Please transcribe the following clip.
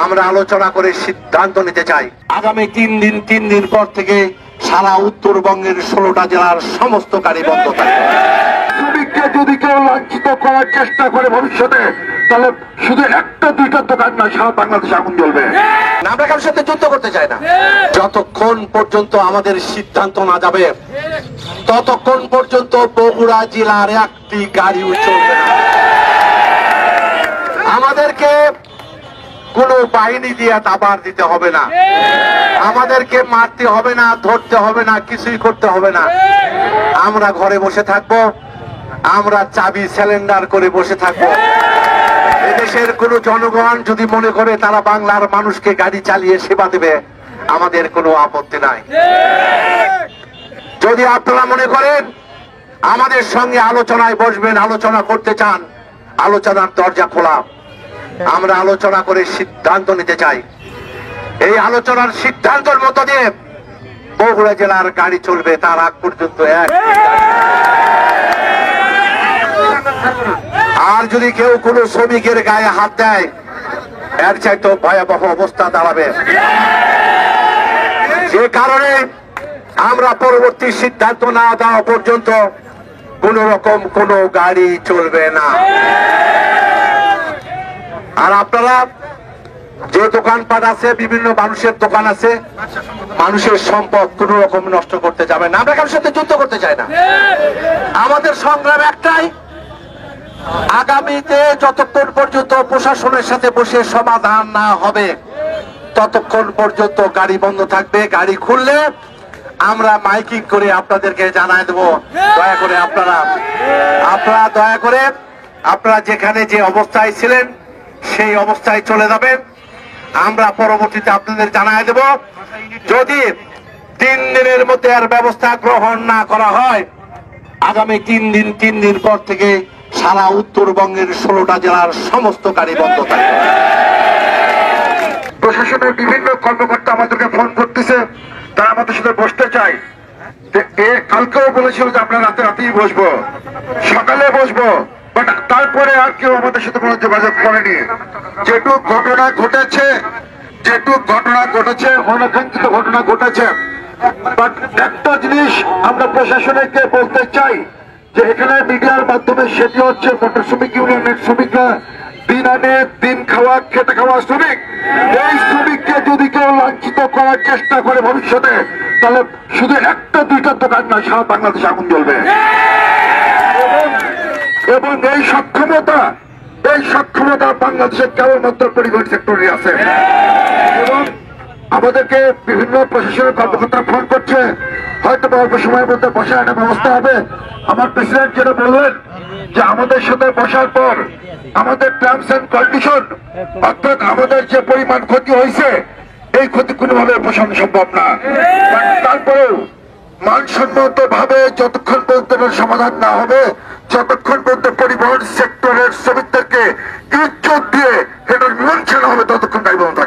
আমরা আলোচনা করে সিদ্ধান্ত নিতে চাই। আগামী 3 দিন পর থেকে সারা উত্তরবঙ্গের 16টা জেলার সমস্ত গাড়ি বন্ধ থাকবে। শ্রমিককে যদি কেউ লাঞ্ছিত করার চেষ্টা করে ভবিষ্যতে, তাহলে শুধু একটা দুইটা দোকান না, সারা বাংলাদেশে আগুন জ্বলবে। আমরা কারোর সাথে যুদ্ধ করতে চাই না। যতক্ষণ পর্যন্ত আমাদের সিদ্ধান্ত না যাবে ততক্ষণ পর্যন্ত বগুড়া জেলার একটি গাড়িও চলবে না। আমাদেরকে কোনো বাহিনী দিয়ে দাবার দিতে হবে না, আমাদেরকে মারতে হবে না, ধরতে হবে না, কিছুই করতে হবে না। আমরা ঘরে বসে থাকবো, আমরা চাবি সিলিন্ডার করে বসে থাকবো। এদেশের কোন জনগণ যদি মনে করে তারা বাংলার মানুষকে গাড়ি চালিয়ে সেবা দেবে, আমাদের কোনো আপত্তি নাই। যদি আপনারা মনে করেন আমাদের সঙ্গে আলোচনায় বসবেন, আলোচনা করতে চান, আলোচনার দরজা খোলা। আমরা আলোচনা করে সিদ্ধান্ত নিতে চাই। এই আলোচনার সিদ্ধান্তের মধ্য দিয়ে বগুড়া জেলার গাড়ি চলবে, তার আগ পর্যন্ত এক। আর যদি কেউ কোনো শ্রমিকের গায়ে হাত দেয়, এর চাইতে ভয়াবহ অবস্থা দাঁড়াবে। যে কারণে আমরা পরবর্তী সিদ্ধান্ত না দেওয়া পর্যন্ত কোন রকম কোনো গাড়ি চলবে না। আর আপনারা যে দোকানপাট আছে, বিভিন্ন মানুষের দোকান আছে, মানুষের সম্পদ কোন রকম নষ্ট করতে যাবে না। আমরা কারোর সাথে যুদ্ধ করতে চাই না। আমাদের সংগ্রাম একটাই, আগামীতে যতক্ষণ পর্যন্ত প্রশাসনের সাথে বসে সমাধান না হবে ততক্ষণ পর্যন্ত গাড়ি বন্ধ থাকবে। গাড়ি খুললে আমরা মাইকিং করে আপনাদেরকে জানায় দেবো। দয়া করে আপনারা দয়া করে আপনারা যেখানে যে অবস্থায় ছিলেন সেই অবস্থায় চলে যাবেন। আমরা পরবর্তীতে আপনাদের জানায় দেব। যদি 3 দিনের মধ্যে আর ব্যবস্থা গ্রহণ না করা হয়, আগামী 3 দিন পর থেকে সারা উত্তরবঙ্গের 16টা জেলার সমস্ত গাড়ি বন্ধ থাকবে। প্রশাসনের বিভিন্ন কর্মকর্তা আমাদেরকে ফোন করতেছে, তারা আমাদের সাথে বসতে চায়। কালকেও বলেছিল যে আমরা রাতেই বসবো, সকালে বসবো, বাট তারপরে আর কেউ আমাদের সাথে কোনো যোগাযোগ করেনি। যেটুক ঘটনা ঘটেছে অনাকাঙ্ক্ষিত ঘটনা ঘটেছে। বাট একটা জিনিস আমরা প্রশাসনকে বলতে চাই যে এখানে মিডিয়ার মাধ্যমে সেটি হচ্ছে মোটর শ্রমিক ইউনিয়নের শ্রমিকরা দিন আনে দিন খাওয়া, খেটে খাওয়া শ্রমিক। এই শ্রমিককে যদি কেউ লাঞ্ছিত করার চেষ্টা করে ভবিষ্যতে, তাহলে শুধু একটা দুইটা দোকান না, সারা বাংলাদেশে আগুন জ্বলবে। এবং এই সক্ষমতা বাংলাদেশের কেবলমাত্র পরিবহন সেক্টরে আছে। এবং আমাদেরকে বিভিন্ন প্রশাসনের কর্মকর্তা ফোন করছে, হয়তো অল্প সময়ের মধ্যে বসার একটা ব্যবস্থা হবে। আমার প্রেসিডেন্ট যেটা বললেন যে আমাদের সাথে বসার পর আমাদের টার্মস এন্ড কন্ডিশন, অর্থাৎ আমাদের যে পরিমাণ ক্ষতি হয়েছে এই ক্ষতি কোনোভাবে পোষানো সম্ভব না। তারপরেও মানসম্মত ভাবে যতক্ষণ পর্যন্ত সমাধান না হবে, যতক্ষণ পর্যন্ত পরিবহন সেক্টরের শ্রমিকদেরকে ইজ্জত দিয়ে এটার মীমাংসা না হবে, ততক্ষণ গাড়ি বন্ধ থাকবে।